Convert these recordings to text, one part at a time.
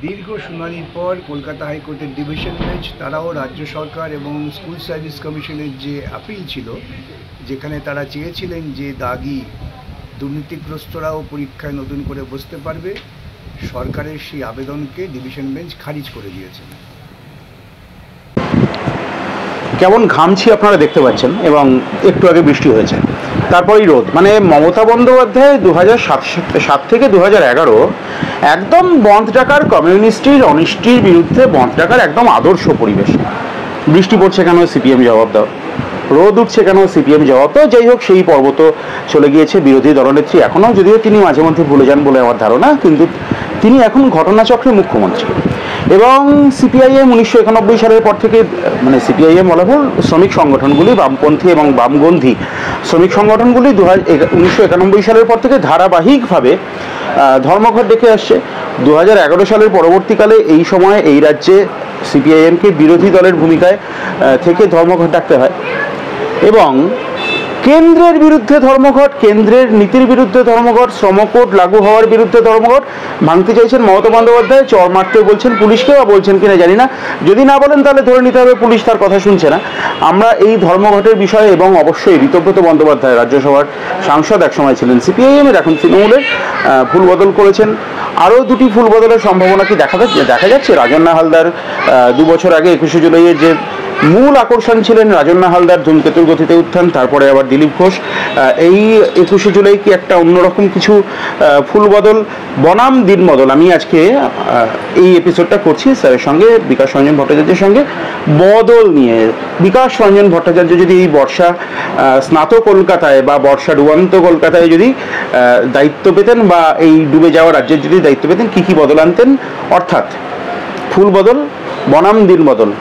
দীর্ঘ শুনানির পর কলকাতা হাইকোর্টের ডিভিশন বেঞ্চ তারাও রাজ্য সরকার এবং স্কুল সার্ভিস কমিশনের যে আপিল ছিল, যেখানে তারা চেয়েছিলেন যে দাগি দুর্নীতিগ্রস্তরাও পরীক্ষায় নতুন করে বসতে পারবে, সরকারের সেই আবেদনকে ডিভিশন বেঞ্চ খারিজ করে দিয়েছেন। কেমন ঘামছি আপনারা দেখতে পাচ্ছেন, এবং একটু আগে বৃষ্টি হয়েছে, তারপরেই রোদ। মানে মমতা বন্দ্যোপাধ্যায় 2007 থেকে 2011 একদম বন্ধ ডাকার কমিউনিস্টের অনিষ্টির বিরুদ্ধে বন্ধ ডাকার একদম আদর্শ পরিবেশ। বৃষ্টি পড়ছে কেন, সিপিএম জবাব দাও। রোদ উঠছে কেন, সিপিএম জবাব দাও। যাই হোক, সেই পর্ব তো চলে গিয়েছে। বিরোধী দলনেত্রী এখনও, যদিও তিনি মাঝে মধ্যে ভুলে যান বলে আমার ধারণা, কিন্তু তিনি এখন ঘটনাচক্রে মুখ্যমন্ত্রী। এবং সিপিআইএম 1991 সালের পর থেকে, মানে সিপিআইএম বলা ভুল, শ্রমিক সংগঠনগুলি, বামপন্থী এবং বামগন্ধী শ্রমিক সংগঠনগুলি 1991 সালের পর থেকে ধারাবাহিকভাবে ধর্মঘট ডেকে আসছে। 2011 সালের পরবর্তীকালে এই সময়ে এই রাজ্যে সিপিআইএমকে বিরোধী দলের ভূমিকায় থেকে ধর্মঘট ডাকতে হয়, এবং কেন্দ্রের বিরুদ্ধে ধর্মঘট, কেন্দ্রের নীতির বিরুদ্ধে ধর্মঘট, শ্রমকোড লাগু হওয়ার বিরুদ্ধে ধর্মঘট ভাঙতে চাইছেন মমতা বন্দ্যোপাধ্যায়। চর মারতে বলছেন পুলিশকে, বা বলছেন কিনা জানি না। যদি না বলেন তাহলে ধরে নিতে হবে পুলিশ তার কথা শুনছে না। আমরা এই ধর্মঘটের বিষয়ে, এবং অবশ্যই ঋতব্রত বন্দ্যোপাধ্যায় রাজ্যসভার সাংসদ একসময় ছিলেন সিপিআইএমের, এখন তৃণমূলের, ফুল বদল করেছেন। আরও দুটি ফুল বদলের সম্ভাবনা কি দেখা যাচ্ছে? রাজন্না হালদার 2 বছর আগে 21শে জুলাইয়ের যে মূল আকর্ষণ ছিলেন রাজন্না হালদার, ধূমকেতুর গতিতে উত্থান, তারপরে আবার দিলীপ ঘোষ। এই 21শে জুলাই কি একটা অন্যরকম কিছু ফুল বদল বনাম দিন বদল? আমি আজকে এই এপিসোডটা করছি স্যারের সঙ্গে, বিকাশ রঞ্জন ভট্টাচার্যের সঙ্গে, বদল নিয়ে। বিকাশ রঞ্জন ভট্টাচার্য যদি এই বর্ষা স্নাত কলকাতায় বা বর্ষা ডুবান্ত কলকাতায় যদি দায়িত্ব পেতেন, বা এই ডুবে যাওয়া রাজ্যের যদি দায়িত্ব পেতেন, কী কী বদল আনতেন? অর্থাৎ ফুল বদল বনাম দিন বদল,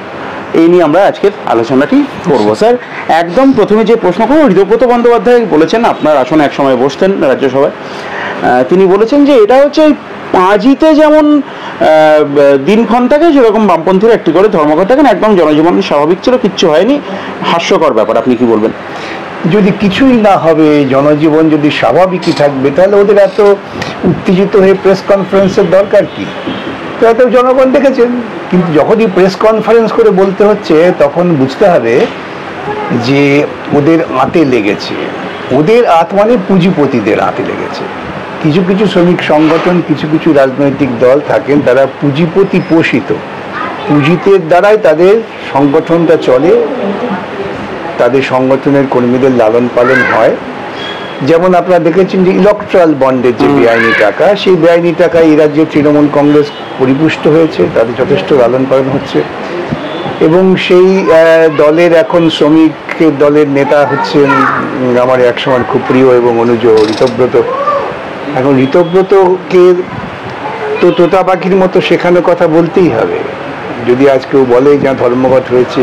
এই নিয়ে আমরা আজকের আলোচনাটি করব। স্যার, একদম প্রথমে যে প্রশ্ন করব, ঋতব্রত বন্দ্যোপাধ্যায় বলেছেন, আপনার আসনে একসময় বসতেন রাজ্যসভায়, তিনি বলেছেন যে এটা হচ্ছে পাঁজিতে যেমন দিনক্ষণ থাকে, সেরকম বামপন্থীরা একটি করে ধর্মঘট থাকেন, একদম জনজীবন স্বাভাবিক ছিল, কিচ্ছু হয়নি, হাস্যকর ব্যাপার। আপনি কি বলবেন? যদি কিছুই না হবে, জনজীবন যদি স্বাভাবিকই থাকবে, তাহলে ওদের এত উত্তেজিত হয়ে প্রেস কনফারেন্সের দরকার কি? তো এত জনগণ দেখেছেন। কিন্তু যখনই প্রেস কনফারেন্স করে বলতে হচ্ছে, তখন বুঝতে হবে যে ওদের আঁতে লেগেছে। ওদের আত মানে পুঁজিপতিদের আঁতে লেগেছে। কিছু কিছু শ্রমিক সংগঠন, কিছু কিছু রাজনৈতিক দল থাকেন, তারা পুঁজিপতি পোষিত, পুঁজিতের দ্বারাই তাদের সংগঠনটা চলে, তাদের সংগঠনের কর্মীদের লালন পালন হয়। যেমন আপনারা দেখেছেন যে ইলেকট্রাল বন্ডের যে বেআইনি টাকা, সেই বেআইনি টাকা এই রাজ্যে তৃণমূল কংগ্রেস পরিপুষ্ট হয়েছে, তাদের যথেষ্ট লালন পালন হচ্ছে। এবং সেই দলের এখন শ্রমিক দলের নেতা হচ্ছেন আমার একসময় খুব প্রিয় এবং অনুজ ঋতব্রত। এখন ঋতব্রতকে তো তোতা পাখির মতো শেখানো কথা বলতেই হবে। যদি আজ কেউ বলে যা ধর্মঘট হয়েছে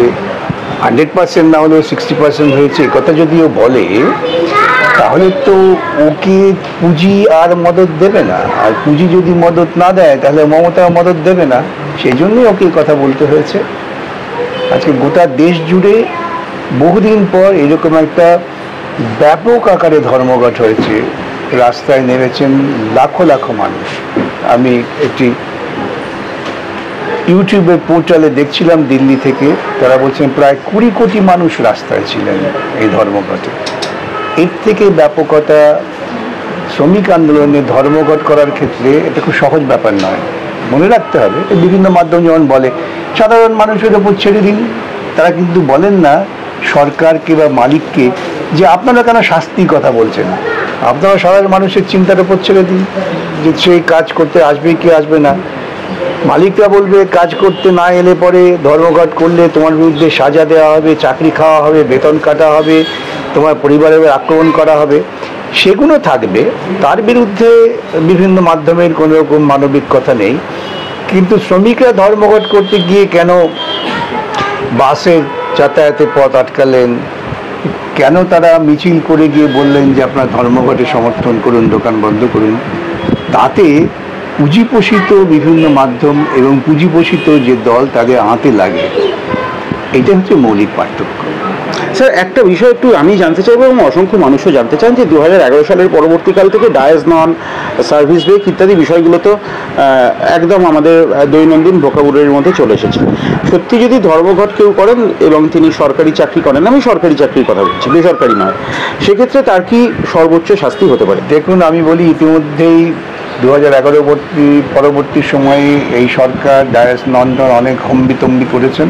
100% না হলেও 60% হয়েছে, কথা যদিও বলে, তাহলে তো ওকে পুঁজি আর মদত দেবে না। আর পুঁজি যদি মদত না দেয়, তাহলে মমতা মদত দেবে না। সেই জন্যই ওকে কথা বলতে হয়েছে। আজকে গোটা দেশ জুড়ে বহুদিন পর এরকম একটা ব্যাপক আকারে ধর্মঘট হয়েছে, রাস্তায় নেমেছেন লাখো লাখো মানুষ। আমি একটি ইউটিউবের পোর্টালে দেখছিলাম দিল্লি থেকে, তারা বলছেন প্রায় 20 কোটি মানুষ রাস্তায় ছিলেন এই ধর্মঘটে। এর থেকে ব্যাপকতা শ্রমিক আন্দোলনে ধর্মঘট করার ক্ষেত্রে এটা খুব সহজ ব্যাপার নয়। মনে রাখতে হবে, বিভিন্ন মাধ্যম যেমন বলে সাধারণ মানুষের ওপর ছেড়ে দিন, তারা কিন্তু বলেন না সরকারকে বা মালিককে যে আপনারা কেন শাস্তির কথা বলছেন, আপনারা সাধারণ মানুষের চিন্তার ওপর ছেড়ে দিন, যে সেই কাজ করতে আসবে কি আসবে না। মালিকরা বলবে কাজ করতে না এলে পরে ধর্মঘট করলে তোমার বিরুদ্ধে সাজা দেওয়া হবে, চাকরি খাওয়া হবে, বেতন কাটা হবে, তোমার পরিবারের আক্রমণ করা হবে, সেগুলো থাকবে। তার বিরুদ্ধে বিভিন্ন মাধ্যমের কোনো রকম মানবিক কথা নেই। কিন্তু শ্রমিকরা ধর্মঘট করতে গিয়ে কেন বাসের যাতায়াতের পথ আটকালেন, কেন তারা মিছিল করে গিয়ে বললেন যে আপনার ধর্মঘটে সমর্থন করুন, দোকান বন্ধ করুন, তাতে পুঁজিপোষিত বিভিন্ন মাধ্যম এবং পুঁজিপোষিত যে দল তাদের হাতে লাগে। এটা হচ্ছে মৌলিক পার্থক্য। স্যার একটা বিষয় একটু আমি জানতে চাইবো এবং অসংখ্য মানুষও জানতে চান যে 2011 সালের পরবর্তীকাল থেকে ডায়াস নন, সার্ভিস ব্রেক ইত্যাদি বিষয়গুলো তো একদম আমাদের দৈনন্দিন ভোকাবুলারির মধ্যে চলে এসেছে। সত্যি যদি ধর্মঘট কেউ করেন এবং তিনি সরকারি চাকরি করেন, আমি সরকারি চাকরির কথা বলছি, বেসরকারি নয়, সেক্ষেত্রে তার কি সর্বোচ্চ শাস্তি হতে পারে? দেখুন, আমি বলি ইতিমধ্যেই 2011 পরবর্তী সময়ে এই সরকার ডায়াস নন অনেক হম্বিতম্বি করেছেন,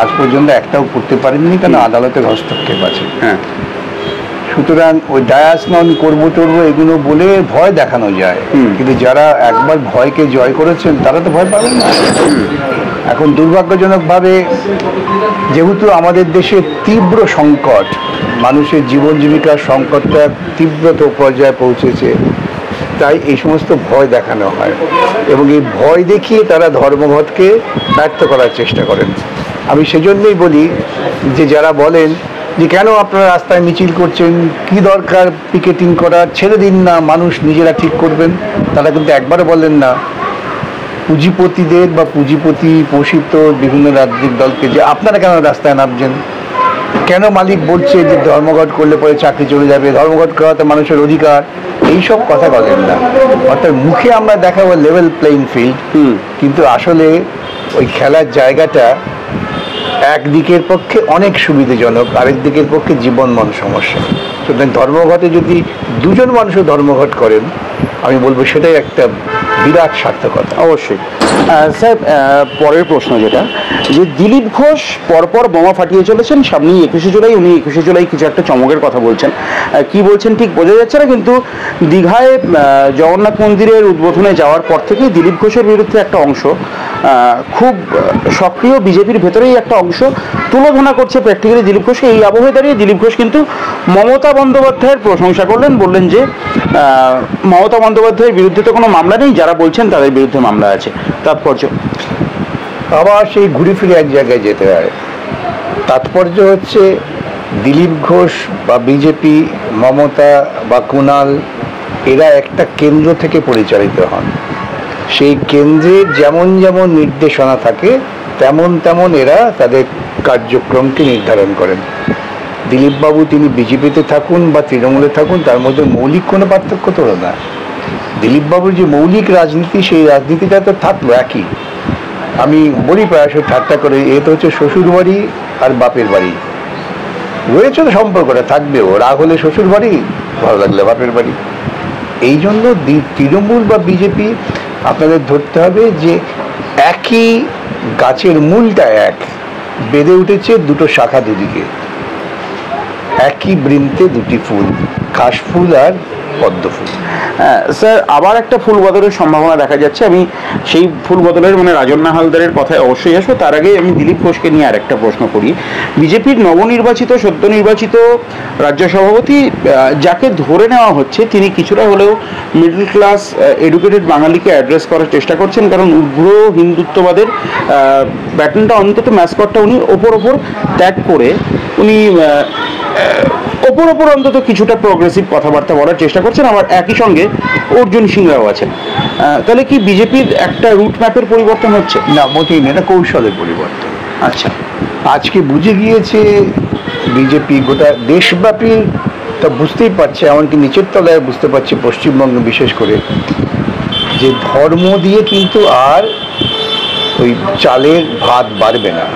আজ পর্যন্ত একটাও করতে পারেননি, কেন আদালতের হস্তক্ষেপ আছে। হ্যাঁ, সুতরাং ওই ডায়াস নন করবো টরবো এগুলো বলে ভয় দেখানো যায়, কিন্তু যারা একবার ভয়কে জয় করেছেন তারা তো ভয় পাবেন না। এখন দুর্ভাগ্যজনকভাবে যেহেতু আমাদের দেশে তীব্র সংকট, মানুষের জীবন জীবিকার সংকটটা তীব্রতর পর্যায়ে পৌঁছেছে, তাই এই সমস্ত ভয় দেখানো হয় এবং এই ভয় দেখিয়ে তারা ধর্মঘটকে ব্যর্থ করার চেষ্টা করেন। আমি সেজন্যই বলি যে যারা বলেন যে কেন আপনারা রাস্তায় মিছিল করছেন, কি দরকার পিকেটিং করার, ছেড়ে দিন না, মানুষ নিজেরা ঠিক করবেন, তারা কিন্তু একবারও বললেন না পুঁজিপতিদের বা পুঁজিপতি পোষিত বিভিন্ন রাজনৈতিক দলকে যে আপনারা কেন রাস্তায় নামছেন, কেন মালিক বলছে যে ধর্মঘট করলে পরে চাকরি চলে যাবে, ধর্মঘট করাতে মানুষের অধিকার, এইসব কথা বলেন না। অর্থাৎ মুখে আমরা দেখাবো লেভেল প্লেইং ফিল্ড, কিন্তু আসলে ওই খেলার জায়গাটা একদিকের পক্ষে অনেক সুবিধাজনক, আরেক দিকের পক্ষে জীবনমন সমস্যা। সুতরাং ধর্মঘটে যদি দুজন মানুষও ধর্মঘট করেন, আমি বলবো সেটাই একটা বিরাট সার্থকতা। অবশ্যই। স্যার, পরের প্রশ্ন যেটা, যে দিলীপ ঘোষ পরপর বোমা ফাটিয়ে চলেছেন, সামনেই 21শে জুলাই, উনি 21শে জুলাই কিছু একটা চমকের কথা বলছেন, কি বলছেন ঠিক বোঝা যাচ্ছে না, কিন্তু দীঘায় জগন্নাথ মন্দিরের উদ্বোধনে যাওয়ার পর থেকেই দিলীপ ঘোষের বিরুদ্ধে একটা অংশ খুব সক্রিয়, বিজেপির ভেতরেই একটা অংশ তুলোধনা করছে প্র্যাকটিক্যালি দিলীপ ঘোষকে। এই আবহে দাঁড়িয়ে দিলীপ ঘোষ কিন্তু মমতা বন্দ্যোপাধ্যায়ের প্রশংসা করলেন, বললেন যে মমতা বন্দ্যোপাধ্যায়ের বিরুদ্ধে তো কোনো মামলা নেই, যারা বলছেন তাদের বিরুদ্ধে মামলা আছে। তাৎপর্য আবার সেই ঘুরে ফিরে এক জায়গায় যেতে হয়। তাৎপর্য হচ্ছে দিলীপ ঘোষ বা বিজেপি, মমতা বা কুণাল, এরা একটা কেন্দ্র থেকে পরিচালিত হন। সেই কেন্দ্রের যেমন যেমন নির্দেশনা থাকে তেমন তেমন এরা তাদের কার্যক্রমকে নির্ধারণ করেন। দিলীপবাবু তিনি বিজেপিতে থাকুন বা তৃণমূলে থাকুন, তার মধ্যে মৌলিক কোনো পার্থক্য তো না। দিলীপবাবুর যে মৌলিক রাজনীতি, সেই রাজনীতিটা তো থাকলো একই। আমি বলি প্রায়শ ঠাট্টা করে, এ তো হচ্ছে শ্বশুর বাড়ি আর বাপের বাড়ি, রয়েছে তো সম্পর্কটা থাকবেও, রাগ হলে শ্বশুর বাড়ি, ভালো লাগলে বাপের বাড়ি। এই জন্য তৃণমূল বা বিজেপি আপনাদের ধরতে হবে যে একই গাছের মূলটা এক, বেঁধে উঠেছে দুটো শাখা দুদিকে, একই বৃন্তে দুটি ফুল, কাশফুল আর পদ্ম ফুল। স্যার, আবার একটা ফুল বদলের সম্ভাবনা দেখা যাচ্ছে। আমি সেই ফুল বদলের রাজন্না হালদারের কথায় অবশ্যই আসবো, তার আগে আমি দিলীপ ঘোষকে নিয়ে আর একটা প্রশ্ন করি। বিজেপির নবনির্বাচিত, সদ্য নির্বাচিত রাজ্য সভাপতি, যাকে ধরে নেওয়া হচ্ছে তিনি কিছুটা হলেও মিডল ক্লাস এডুকেটেড বাঙালিকে অ্যাড্রেস করার চেষ্টা করছেন, কারণ উগ্র হিন্দুত্ববাদের ব্যাটনটা, অন্তত ম্যাসকটটা উনি ওপর ত্যাগ করে উনি ওপর অন্তত কিছুটা প্রোগ্রেসিভ কথাবার্তা বলার চেষ্টা করছেন। আবার একই সঙ্গে অর্জুন সিংরাও আছেন। তাহলে কি বিজেপির একটা রুট ম্যাপের পরিবর্তন হচ্ছে? না, মোটেই না, এটা কৌশলের পরিবর্তন। আচ্ছা, আজকে বুঝে গিয়েছে বিজেপি, গোটা দেশব্যাপী তা বুঝতেই পারছে, এমনকি নিচের তলায় বুঝতে পারছে পশ্চিমবঙ্গে বিশেষ করে, যে ধর্ম দিয়ে কিন্তু আর ওই চালের ভাত বাড়বে না।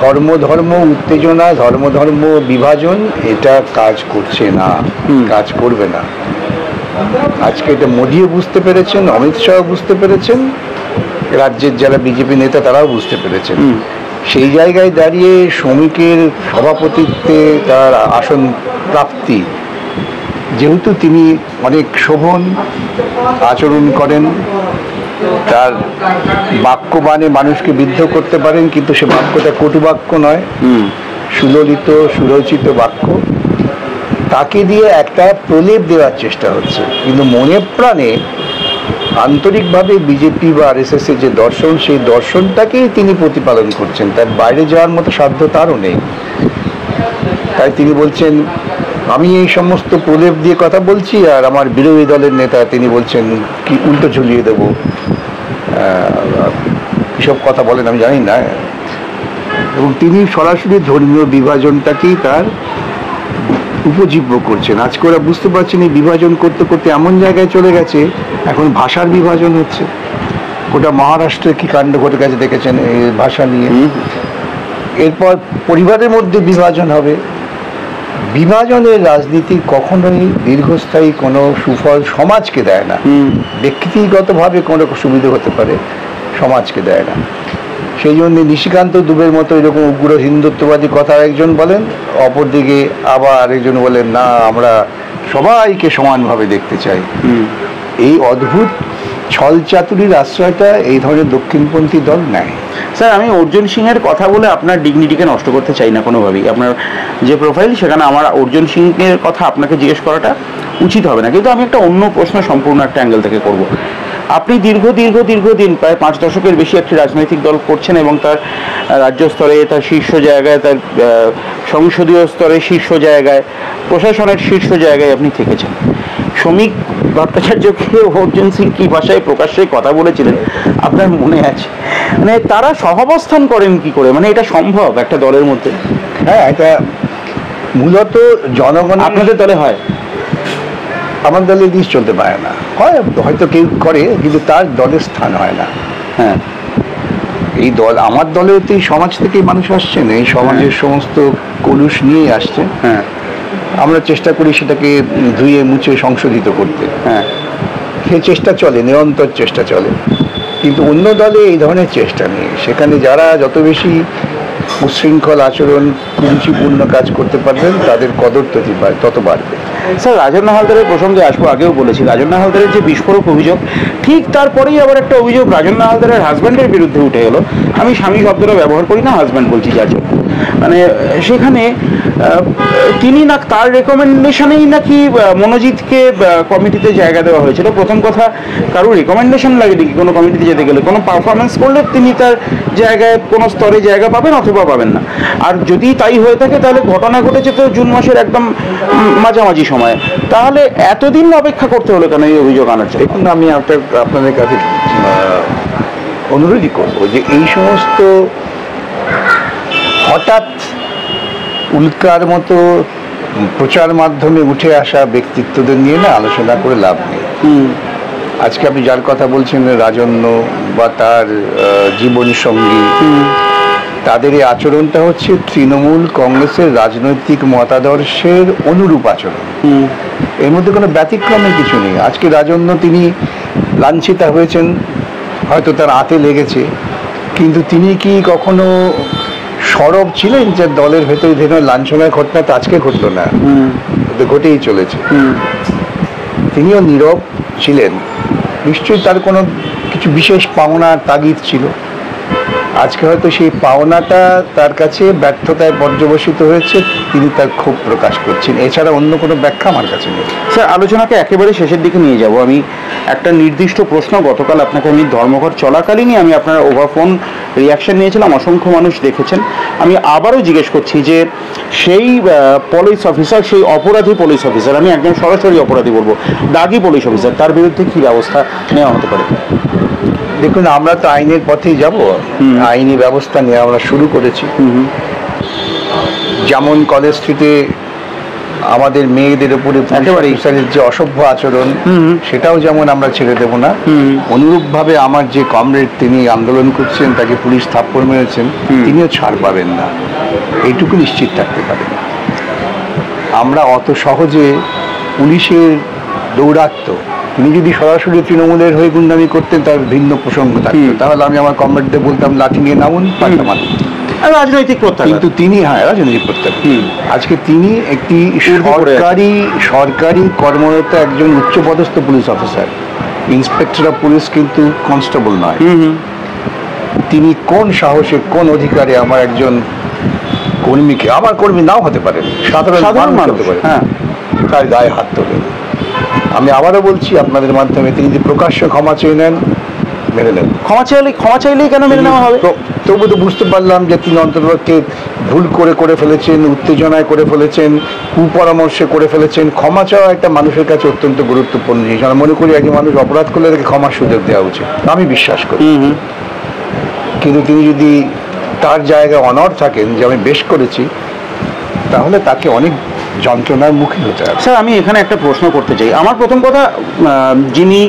ধর্ম ধর্ম উত্তেজনা, ধর্ম ধর্ম বিভাজন, এটা কাজ করছে না, কাজ করবে না। আজকে এটা মোদিও বুঝতে পেরেছেন, অমিত শাহ বুঝতে পেরেছেন, রাজ্যের যারা বিজেপি নেতা তারাও বুঝতে পেরেছেন। সেই জায়গায় দাঁড়িয়ে শ্রমিকের সভাপতিত্বে তার আসন প্রাপ্তি, যেহেতু তিনি অনেক শোভন আচরণ করেন, তার বাক্যবাণে মানুষকে বিদ্ধ করতে পারেন, কিন্তু সে বাক্যটা কটু বাক্য নয়, সুললিত সুরচিত বাক্য, তাকে দিয়ে একটা প্রলেপ দেওয়ার চেষ্টা হচ্ছে। কিন্তু মনে প্রাণে আন্তরিকভাবে বিজেপি বা আরএসএস এর যে দর্শন, সেই দর্শনটাকেই তিনি প্রতিপালন করছেন, তার বাইরে যাওয়ার মতো সাধ্য তারও নেই। তাই তিনি বলছেন, আমি এই সমস্ত প্রলেপ দিয়ে কথা বলছি, আর আমার বিরোধী দলের নেতা তিনি বলছেন কি উল্টো ঝুলিয়ে দেবো, এসব কথা বলেন আমি জানি না। এবং তিনি সরাসরি ধর্মীয় বিভাজনটাকেই তার উপজীব্য করছেন। আজকে ওরা বুঝতে পারছেন এই বিভাজন করতে করতে এমন জায়গায় চলে গেছে, এখন ভাষার বিভাজন হচ্ছে। ওটা মহারাষ্ট্রে কি কাণ্ড ঘটে গেছে দেখেছেন এই ভাষা নিয়ে। এরপর পরিবারের মধ্যে বিভাজন হবে। বিভাজনের রাজনীতি কখনোই দীর্ঘস্থায়ী কোনো সুফল সমাজকে দেয় না। ব্যক্তিগতভাবে কোনো সুবিধা হতে পারে, সমাজকে দেয় না। সেই জন্য নিশিকান্ত দুবের মতো এরকম উগ্র হিন্দুত্ববাদী কথা একজন বলেন, অপরদিকে আবার একজন বলেন না আমরা সবাইকে সমানভাবে দেখতে চাই। এই অদ্ভুত ছলচাতুরির আশ্রয়টা এই ধরনের দক্ষিণপন্থী দল নেয়। স্যার, আমি অর্জুন সিংয়ের কথা বলে আপনার ডিগনিটিকে নষ্ট করতে চাই না কোনোভাবেই। আপনার যে প্রোফাইল, সেখানে আমার অর্জুন সিংয়ের কথা আপনাকে জিজ্ঞেস করাটা উচিত হবে না, কিন্তু আমি একটা অন্য প্রশ্ন সম্পূর্ণ একটা অ্যাঙ্গেল থেকে করব। আপনি দীর্ঘদিন প্রায় 5 দশকের বেশি একটি রাজনৈতিক দল করছেন এবং তার রাজ্য স্তরে, তার শীর্ষ জায়গায়, তার সংসদীয় স্তরে শীর্ষ জায়গায়, প্রশাসনের শীর্ষ জায়গায় আপনি থেকেছেন। শ্রমিক ভট্টাচার্যকে অর্জুন সিং কি ভাষায় প্রকাশ্যে কথা বলেছিলেন আপনার মনে আছে? মানে তারা সহাবস্থান করেন কি করে? মানে এটা সম্ভব একটা দলের মধ্যে? হ্যাঁ, এটা মূলত জনগণ। আপনাদের দলে হয়? আমার দলে জিনিস চলতে পারে না। হয় হয়তো কেউ করে, কিন্তু তার দলের স্থান হয় না। হ্যাঁ, এই দল, আমার দলেও তো এই সমাজ থেকেই মানুষ আসছেন, এই সমাজের সমস্ত কলুষ নিয়েই আসছেন। হ্যাঁ, আমরা চেষ্টা করি সেটাকে ধুয়ে মুছে সংশোধিত করতে। হ্যাঁ, সেই চেষ্টা চলে, নিরন্তর চেষ্টা চলে। কিন্তু অন্য দলে এই ধরনের চেষ্টা নেই। সেখানে যারা যত বেশি উচ্ছৃঙ্খল আচরণ, কুরুচিপূর্ণ কাজ করতে পারবেন, তাদের কদর তত বাড়বে। স্যার, রাজন্না হালদারের প্রসঙ্গে আসবো। আগেও বলেছি, রাজন্না হালদারের যে বিস্ফোরক অভিযোগ, ঠিক তারপরেই আবার একটা অভিযোগ রাজন্না হালদারের হাজব্যান্ডের বিরুদ্ধে উঠে এলো। আমি স্বামী শব্দটা ব্যবহার করি না, হাজব্যান্ড বলছি যার জন্য। মানে সেখানে তিনি না, তার রেকমেন্ডেশনেই নাকি মনোজিৎকে কমিটিতে জায়গা দেওয়া হয়েছিল। প্রথম কথা, কারোর রেকমেন্ডেশন লাগেনি কি কোনো কমিটিতে যেতে গেলে? কোনো পারফরমেন্স করলে তিনি তার জায়গায় কোনো স্তরে জায়গা পাবেন অথবা পাবেন না। আর যদি তাই হয়ে থাকে, তাহলে ঘটনা ঘটেছে তো জুন মাসের একদম মাঝামাঝি সময়ে। তাহলে এতদিন অপেক্ষা করতে হলো কেন এই অভিযোগ আনার জন্য? দেখুন, আমি আপনাদের কাছে অনুরোধই করবো যে এই সমস্ত হঠাৎ উল্কার মতো প্রচার মাধ্যমে উঠে আসা ব্যক্তিত্বদের নিয়ে না আলোচনা করে লাভ নেই। আজকে আপনি যার কথা বলছেন, রাজন্য বা তার জীবনী সঙ্গী, তাদের এই আচরণটা হচ্ছে তৃণমূল কংগ্রেসের রাজনৈতিক মতাদর্শের অনুরূপ আচরণ। এর মধ্যে কোনো ব্যতিক্রমের কিছু নেই। আজকে রাজন্য তিনি লাঞ্ছিতা হয়েছেন, হয়তো তার হাতে লেগেছে, কিন্তু তিনি কি কখনো সরব ছিলেন যে দলের ভেতরে ধরে লাঞ্ছনার ঘটনা তো আজকে ঘটলো না, ঘটেই চলেছে। তিনিও নীরব ছিলেন। নিশ্চয়ই তার কোনো কিছু বিশেষ পাওনার তাগিদ ছিল। আজকে হয়তো সেই পাওনাটা তার কাছে ব্যর্থতায় পর্যবসিত হয়েছে, তিনি তার ক্ষোভ প্রকাশ করছেন। এছাড়া অন্য কোনো ব্যাখ্যা আমার কাছে নেই। স্যার, আলোচনাকে একেবারে শেষের দিকে নিয়ে যাব। আমি একটা নির্দিষ্ট প্রশ্ন গতকাল আপনাকে আমি ধর্মঘট চলাকালীনই আমি আপনার ওভারফোন রিয়াকশন নিয়েছিলাম, অসংখ্য মানুষ দেখেছেন। আমি আবারও জিজ্ঞেস করছি যে সেই পুলিশ অফিসার, সেই অপরাধী পুলিশ অফিসার, আমি একদম সরাসরি অপরাধী বলবো, দাগি পুলিশ অফিসার, তার বিরুদ্ধে কী ব্যবস্থা নেওয়া হতে পারে? দেখুন, আমরা তো আইনের পথেই যাব। আইনি ব্যবস্থা নিয়ে আমরা শুরু করেছি। যেমন কলেজ স্ট্রিটে আমাদের মেয়েদের উপরে পুলিশের যে অসভ্য আচরণ, সেটাও যেমন আমরা ছেড়ে দেব না, অনুরূপভাবে আমার যে কমরেড তিনি আন্দোলন করছেন, তাকে পুলিশ থাপ্পড় মেরেছেন, তিনিও ছাড় পাবেন না, এইটুকু নিশ্চিত থাকতে পারেন। আমরা অত সহজে পুলিশের দৌরাত্ম্য, তিনি যদি সরাসরি তৃণমূলের হয়ে গুন্ডামি করতেন তার ভিন্ন প্রসঙ্গ থাকতো, তাহলে আমি আমার কমরেডদের বলতাম লাঠি নিয়ে নামুন, পাল্টা মারুন। রাজনৈতিক প্রত্যাঘাত। কিন্তু তিনি, হ্যাঁ, রাজনৈতিক প্রত্যাঘাত। আজকে তিনি একটি সরকারি কর্মরত একজন উচ্চপদস্থ police officer, inspector of police, কিন্তু কনস্টেবল নয়। তিনি কোন সাহসে, কোন অধিকারে আমার একজন কর্মীকে, আমার কর্মী নাও হতে পারে, সাধারণ মানুষ হতে পারে, তার গায়ে হাত তোলেন? আমি আবারও বলছি আপনাদের মাধ্যমে, তিনি যদি প্রকাশ্য ক্ষমা চেয়ে নেন, মেনে নেন। ক্ষমা চাইলেই কেন মেনে নেওয়া হবে? তবু তো বুঝতে পারলাম যে তিনি অন্ততপক্ষে ভুল করে ফেলেছেন, উত্তেজনায় করে ফেলেছেন, কুপরামর্শে করে ফেলেছেন। ক্ষমা চাওয়া একটা মানুষের কাছে অত্যন্ত গুরুত্বপূর্ণ জিনিস। আমি মনে করি একজন মানুষ অপরাধ করলে তাকে ক্ষমার সুযোগ দেওয়া উচিত, আমি বিশ্বাস করি। কিন্তু তিনি যদি তার জায়গায় অনড় থাকেন যে আমি বেশ করেছি, তাহলে তাকে অনেক যন্ত্রণার মুখে হতে হবে। স্যার আমি এখানে একটা প্রশ্ন করতে চাই। আমার প্রথম কথা, যিনি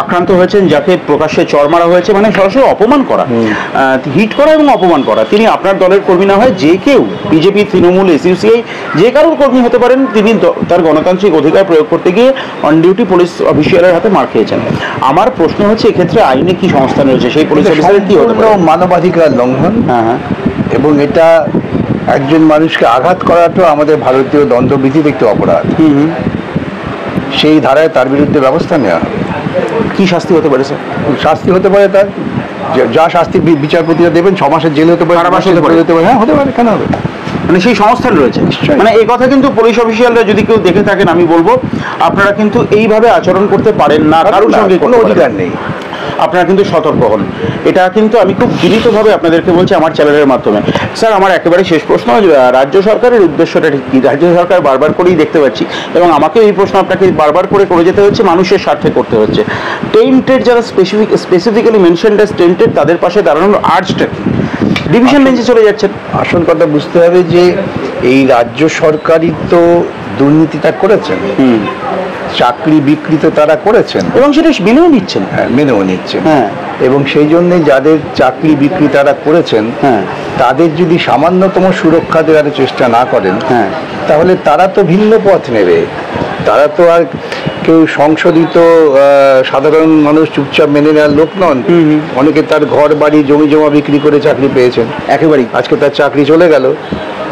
আক্রান্ত হয়েছেন, যাকে প্রকাশ্যে চড় মারা হয়েছে, মানে সরাসরি অপমান করা, হিট করা এবং অপমান করা, তিনি আপনার দলের কর্মী না হয় যে কেউ, বিজেপি, তৃণমূল, এসইউসিআই যে কারোর কর্মী হতে পারেন, তিনি তার গণতান্ত্রিক অধিকার প্রয়োগ করতে গিয়ে অন ডিউটি পুলিশ অফিসিয়ালের হাতে মার খেয়েছেন। আমার প্রশ্ন হচ্ছে, এক্ষেত্রে আইনে কি সংস্থান রয়েছে? সেই পুলিশ অফিসারের কি হতে পারে? মানবাধিকার লঙ্ঘন, এবং এটা একজন মানুষকে আঘাত করাটাও আমাদের ভারতীয় দণ্ডবিধির একটি অপরাধ। সেই ধারায় তার বিরুদ্ধে ব্যবস্থা নেওয়া হবে। কি শাস্তি হতে পারে স্যার? শাস্তি হতে পারে তার যা শাস্তি বিচারপতিরা দেবেন, 6 মাসের জেল হতে পারে, কারাবাস হতে পারে। হ্যাঁ, হতে পারে, কেন হবে? মানে সেই সংস্থান রয়েছে। মানে এই কথা কিন্তু পুলিশ অফিসিয়ালরা যদি কেউ দেখে থাকেন, আমি বলবো আপনারা কিন্তু এইভাবে আচরণ করতে পারেন না, কারোর সঙ্গে কোনো অধিকার নেই। আপনারা কিন্তু সতর্ক হন। এটা কিন্তু আমি খুব বিনীতভাবে আপনাদেরকে বলছি আমার চ্যানেলের মাধ্যমে। স্যার আমার একেবারে শেষ প্রশ্ন, রাজ্য সরকারের উদ্দেশ্যটা ঠিক কী? রাজ্য সরকার বারবার করেই দেখতে পাচ্ছি, এবং আমাকে এই প্রশ্ন আপনাকে বারবার করে যেতে হচ্ছে, মানুষের স্বার্থে করতে হচ্ছে। টেন্টেড যারা স্পেসিফিক্যালি মেনশনড অ্যাজ টেন্টেড, তাদের পাশে দাঁড়ানোর আর্জটা কি? ডিভিশন বেঞ্চে চলে যাচ্ছেন। আসল কথা বুঝতে হবে যে এই রাজ্য সরকারই তো দুর্নীতিটা করেছেন, চাকরি বিক্রি তো তারা করেছেন, এবং সেটা মেনেও নিচ্ছেন। হ্যাঁ, মেনেও নিচ্ছেন। হ্যাঁ, এবং সেই জন্যে যাদের চাকরি বিক্রি তারা করেছেন, হ্যাঁ, তাদের যদি সামান্যতম সুরক্ষা দেওয়ার চেষ্টা না করেন, হ্যাঁ, তাহলে তারা তো ভিন্ন পথ নেবে। তারা তো আর কেউ সংশোধিত সাধারণ মানুষ চুপচাপ মেনে নেওয়ার লোক নন। অনেকে তার ঘর বাড়ি জমি জমা বিক্রি করে চাকরি পেয়েছেন, একেবারেই। আজকে তার চাকরি চলে গেল,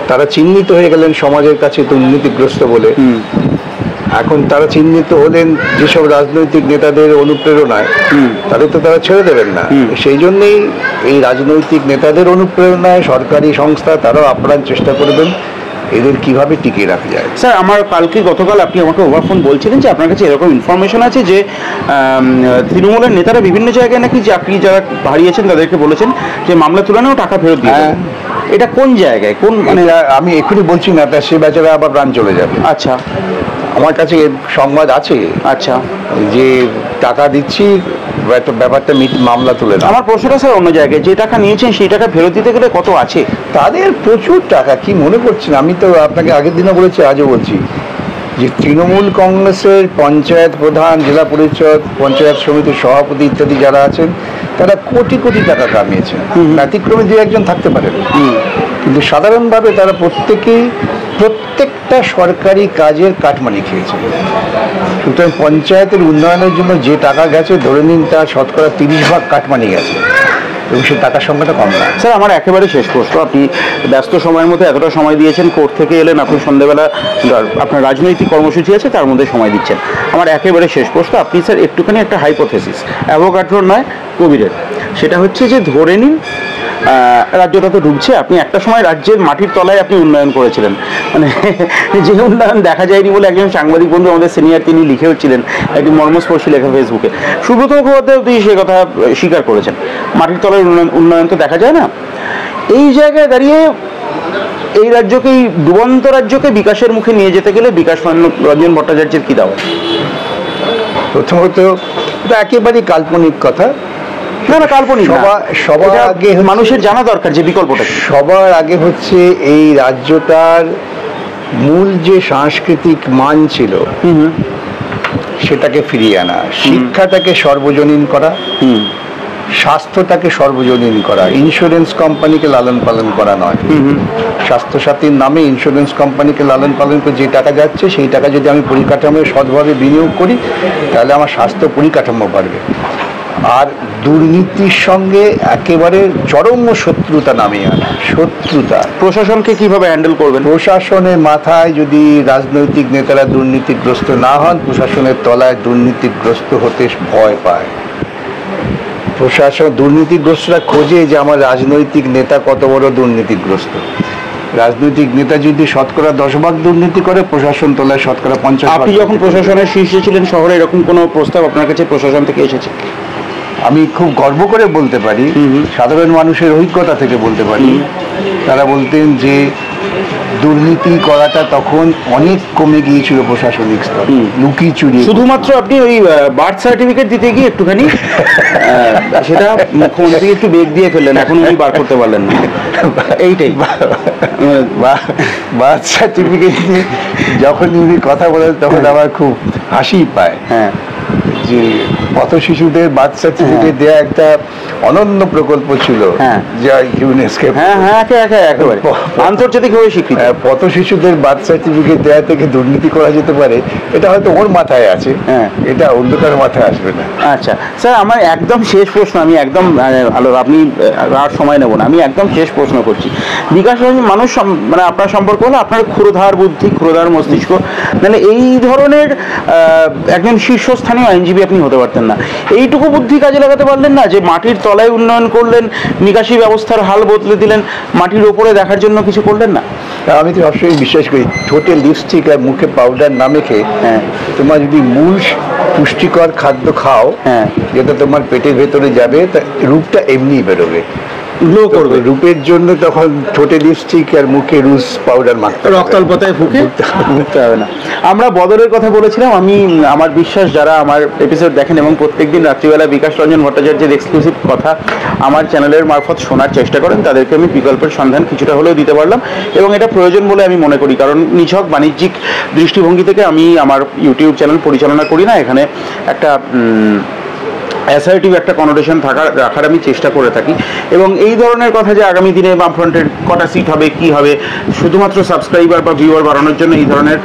তারা চিহ্নিত হয়ে গেলেন সমাজের কাছে দুর্নীতিগ্রস্ত বলে। এখন তারা চিহ্নিত হলেন যেসব রাজনৈতিক নেতাদের অনুপ্রেরণায়, তাদের তো তারা ছেড়ে দেবেন না। সেই জন্যেই এই রাজনৈতিক নেতাদের অনুপ্রেরণায় সরকারি সংস্থা তারাও আপ্রাণ চেষ্টা করবেন এদের কিভাবে টিকিয়ে রাখা যায়। স্যার আমার গতকাল আপনি আমাকে ওভারফোন বলছিলেন যে আপনার কাছে এরকম ইনফরমেশন আছে যে তৃণমূলের নেতারা বিভিন্ন জায়গায় নাকি চাকরি যারা হারিয়েছেন তাদেরকে বলেছেন যে মামলা তুলে টাকা ফেরত দিয়ে। এটা কোন জায়গায়, কোন মানে? আমি এক্ষুনি বলছি না, তা সে বেচারা আবার প্রাণ চলে যাবে। আচ্ছা, আমার কাছে সংবাদ আছে। আচ্ছা, যে টাকা দিচ্ছি, ব্যাপারটা মামলা তুলে না। আমার প্রশ্নটা স্যার অন্য জায়গায়, যে টাকা নিয়েছেন সেই টাকা ফেরত দিতে গেলে কত আছে? তাদের প্রচুর টাকা, কি মনে করছেন? আমি তো আপনাকে আগের দিনও বলেছি, আজও বলছি, যে তৃণমূল কংগ্রেসের পঞ্চায়েত প্রধান, জেলা পরিষদ, পঞ্চায়েত সমিতির সভাপতি ইত্যাদি যারা আছেন, তারা কোটি কোটি টাকা কামিয়েছেন। ব্যতিক্রমে দু একজন থাকতে পারেন, কিন্তু সাধারণভাবে তারা প্রত্যেকটা সরকারি কাজের কাটমানি খেয়েছে। সুতরাং পঞ্চায়েতের উন্নয়নের জন্য যে টাকা গেছে, ধরে নিন তার শতকরা 30% কাটমানি গেছে, এবং সেই টাকার সংখ্যাটা কম না। স্যার আমার একেবারে শেষ প্রশ্ন, আপনি ব্যস্ত সময়ের মধ্যে এতটা সময় দিয়েছেন, কোর্ট থেকে এলেন, আপনি সন্ধ্যেবেলা আপনার রাজনৈতিক কর্মসূচি আছে তার মধ্যে সময় দিচ্ছেন। আমার একেবারে শেষ প্রশ্ন, আপনি স্যার একটুখানি একটা হাইপোথেসিস, অ্যাভোগাড্রোর নয় কবিরের, সেটা হচ্ছে যে ধরে নিন রাজ্যটা তো ডুবছে, আপনি একটা সময় রাজ্যের মাটির তলায় আপনি উন্নয়ন করেছিলেন, মানে যে উন্নয়ন দেখা যায়নি বলে একজন সাংবাদিক বন্ধু আমাদের সিনিয়র তিনি লিখেও ছিলেন একটি মর্মস্পর্শী লেখা ফেসবুকে। সুব্রত মুখোপাধ্যায় তিনি সে কথা স্বীকার করেছেন, মাটির তলায় উন্নয়ন তো দেখা যায় না। এই জায়গায় দাঁড়িয়ে এই রাজ্যকে, এই ডুবন্ত রাজ্যকে বিকাশের মুখে নিয়ে যেতে গেলে বিকাশ রঞ্জন ভট্টাচার্যের কি দাও? প্রথমত এটা একেবারেই কাল্পনিক কথা। না কাল্পনিক, সবার আগে মানুষের জানা দরকার যে বিকল্পটা। সবার আগে হচ্ছে এই রাজ্যটার মূল যে সাংস্কৃতিক মান ছিল সেটাকে ফিরিয়ে আনা, শিক্ষাটাকে সর্বজনীন করা, স্বাস্থ্যটাকে সর্বজনীন করা, ইন্স্যুরেন্স কোম্পানিকে লালন পালন করা নয়। স্বাস্থ্যসাথীর নামে ইন্স্যুরেন্স কোম্পানিকে লালন পালন করে যে টাকা যাচ্ছে, সেই টাকা যদি আমি পরিকাঠামোয় সৎভাবে বিনিয়োগ করি, তাহলে আমার স্বাস্থ্য পরিকাঠামো বাড়বে। আর দুর্নীতির সঙ্গে একেবারে চরম শত্রুতা নামিয়ে আনা, শত্রুতা। প্রশাসনকে কিভাবে হ্যান্ডেল করবেন? প্রশাসনের মাথায় যদি রাজনৈতিক নেতারা দুর্নীতিগ্রস্ত না হন, প্রশাসনের তলায় দুর্নীতিগ্রস্ত হতে ভয় পায়। প্রশাসন দুর্নীতিগ্রস্তরা খোঁজে যে আমার রাজনৈতিক নেতা কত বড় দুর্নীতিগ্রস্ত। রাজনৈতিক নেতা যদি শতকরা 10% দুর্নীতি করে, প্রশাসন তলায় শতকরা 50%। আপনি যখন প্রশাসনের শীর্ষে ছিলেন, শহরে এরকম কোনো প্রস্তাব আপনার কাছে প্রশাসন থেকে এসেছে? আমি খুব গর্ব করে বলতে পারি, সাধারণ মানুষের অভিজ্ঞতা থেকে বলতে পারি, তারা বলতেন যে দুর্নীতি করাটা তখন অনেক কমে গিয়েছিল প্রশাসনিক স্তরে, লুকিয়ে চুরিয়ে। শুধুমাত্র আপনি ওই বার্থ সার্টিফিকেট দিতে গিয়ে একটুখানি সেটা মুখ্যমন্ত্রী একটু বেগ দিয়ে ফেললেন, এখন উনি বার করতে পারলেন না, এইটাই। বার্থ সার্টিফিকেট নিয়ে যখন উনি কথা বলেন তখন আমার খুব হাসি পায়। হ্যাঁ, যে পথ শিশুদের বার্থ সার্টিফিকেট দেওয়া একটা অনন্য প্রকল্প ছিল, যা ইউনেস্কো একেবারে আন্তর্জাতিকভাবে স্বীকৃত। পথ শিশুদের বার্থ সার্টিফিকেট দেওয়া থেকে দুর্নীতি করা যেতে পারে, এটা হয়তো ওর মাথায় আছে, এটা অন্য কারো মাথায় আসবে না। আচ্ছা স্যার, আমার একদম শেষ প্রশ্ন, আমি একদম ভালো, আপনি আর সময় নেব না, আমি একদম শেষ প্রশ্ন করছি। বিকাশ রঞ্জন মানুষ মানে আপনার সম্পর্ক হলো আপনার ক্ষুরধার বুদ্ধি, ক্ষুরধার মস্তিষ্ক, মানে এই ধরনের একজন শীর্ষস্থানীয় আইনজীবী আপনি হতে পারতেন না। এইটুকু বুদ্ধি কাজে লাগাতে পারলেন না যে মাটির তলায় উন্নয়ন করলেন, নিকাশি ব্যবস্থার হাল বদলে দিলেন, মাটির ওপরে দেখার জন্য কিছু করলেন না? আমি তো সবসময় বিশ্বাস করি ঠোঁটে লিপস্টিক আর মুখে পাউডার না মেখে তোমার যদি মূল পুষ্টিকর খাদ্য খাও, যেটা তোমার পেটের ভেতরে যাবে, তা রূপটা এমনি বেরোবে, গ্লো করবে। রূপের জন্য তখন ঠোঁটে লিপস্টিক আর মুখে রুজ পাউডার মাখতে, রক্তাল্পতায় ফুঁকে মুখতে হবে না। আমরা বদলের কথা বলেছিলাম। আমি আমার বিশ্বাস যারা আমার এপিসোড দেখেন এবং প্রত্যেকদিন রাত্রিবেলা বিকাশ রঞ্জন ভট্টাচার্যের এক্সক্লুসিভ কথা আমার চ্যানেলের মারফত শোনার চেষ্টা করেন, তাদেরকে আমি বিকল্পের সন্ধান কিছুটা হলেও দিতে পারলাম, এবং এটা প্রয়োজন বলে আমি মনে করি। কারণ নিছক বাণিজ্যিক দৃষ্টিভঙ্গি থেকে আমি আমার ইউটিউব চ্যানেল পরিচালনা করি না, এখানে একটা অ্যাসার্টিভ একটা কনোটেশন রাখার আমি চেষ্টা করে থাকি। এবং এই ধরনের কথা যে আগামী দিনে বামফ্রন্টের কটা সিট হবে, কি হবে, শুধুমাত্র সাবস্ক্রাইবার বা ভিউয়ার বাড়ানোর জন্য এই ধরনের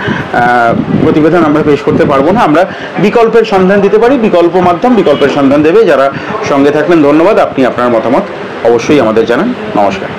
প্রতিবেদন আমরা পেশ করতে পারবো না। আমরা বিকল্পের সন্ধান দিতে পারি, বিকল্প মাধ্যম বিকল্পের সন্ধান দেবে। যারা সঙ্গে থাকবেন ধন্যবাদ। আপনি আপনার মতামত অবশ্যই আমাদের জানান। নমস্কার।